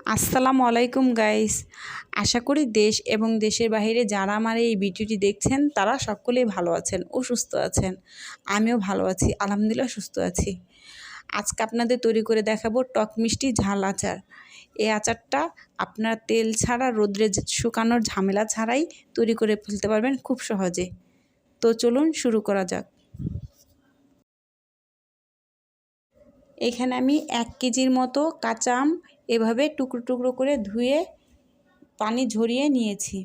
আসসালামু আলাইকুম গাইস। আশা করি দেশ এবং দেশের বাইরে যারা আমার এই ভিডিওটি দেখছেন তারা সকলেই ভালো আছেন ও সুস্থ আছেন। আমিও ভালো আছি, আলহামদুলিল্লাহ সুস্থ আছি। আজকে আপনাদের তৈরি করে দেখাবো টক মিষ্টি ঝাল আচার। এই আচারটা আপনারা তেল ছাড়া রোদ্রে শুকানোর ঝামেলা ছাড়াই তৈরি করে ফেলতে পারবেন খুব সহজে। তো চলুন শুরু করা যাক। এখানে আমি 1 কেজির মতো কাঁচা আম এভাবে টুকরো টুকরো করে ধুয়ে পানি ঝরিয়ে নিয়েছি।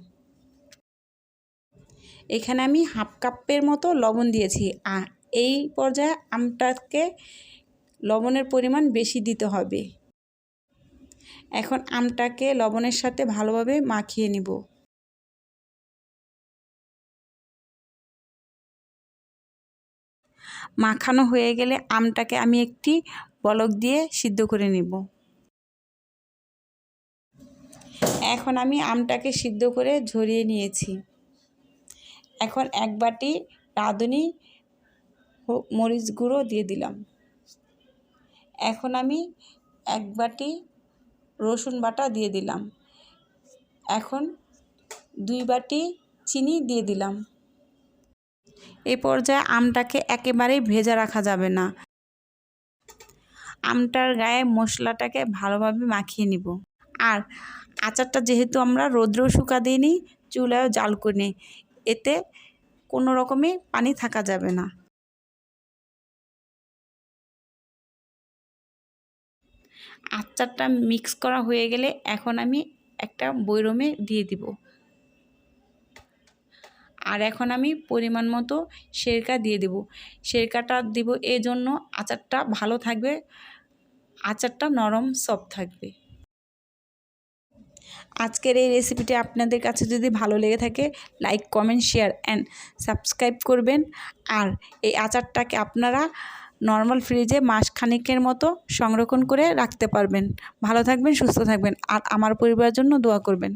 এখানে আমি হাফ কাপের মতো লবণ দিয়েছি। এই পর্যায়ে আমটাকে লবণের পরিমাণ বেশি দিতে হবে। এখন আমটাকে লবণের সাথে ভালোভাবে মাখিয়ে নিব। মাখানো হয়ে গেলে আমটাকে আমি একটি বলক দিয়ে সিদ্ধ করে নিব। এখন আমি আমটাকে সিদ্ধ করে ঝরিয়ে নিয়েছি। এখন 1 বাটি রাঁধুনি মরিচ গুঁড়ো দিয়ে দিলাম। এখন আমি 1 বাটি রসুন বাটা দিয়ে দিলাম। এখন 2 বাটি চিনি দিয়ে দিলাম। এই পর্যায়ে আমটাকে একেবারেই ভেজা রাখা যাবে না। আমটার গায়ে মশলাটাকে ভালোভাবে মাখিয়ে নিব। আর আচারটা যেহেতু আমরা রোদ্রেও শুকা দিইনি, চুলায়ও জাল করিনি, এতে কোনো রকমই পানি থাকা যাবে না। আচারটা মিক্স করা হয়ে গেলে এখন আমি একটা বৈরমে দিয়ে দিব। আর এখন আমি পরিমাণ মতো সিরকা দিয়ে দেব। সিরকাটা দিব এই জন্য আচারটা ভালো থাকবে, আচারটা নরম সফট থাকবে। আজকের এই রেসিপিটি আপনাদের কাছে যদি ভালো লেগে থাকে like, comment, share and subscribe করবেন। আর এই আচারটাকে আপনারা নর্মাল ফ্রিজে মাসখানেকের মতো সংরক্ষণ করে রাখতে পারবেন। ভালো থাকবেন, সুস্থ থাকবেন আর আমার পরিবারের জন্য দোয়া করবেন।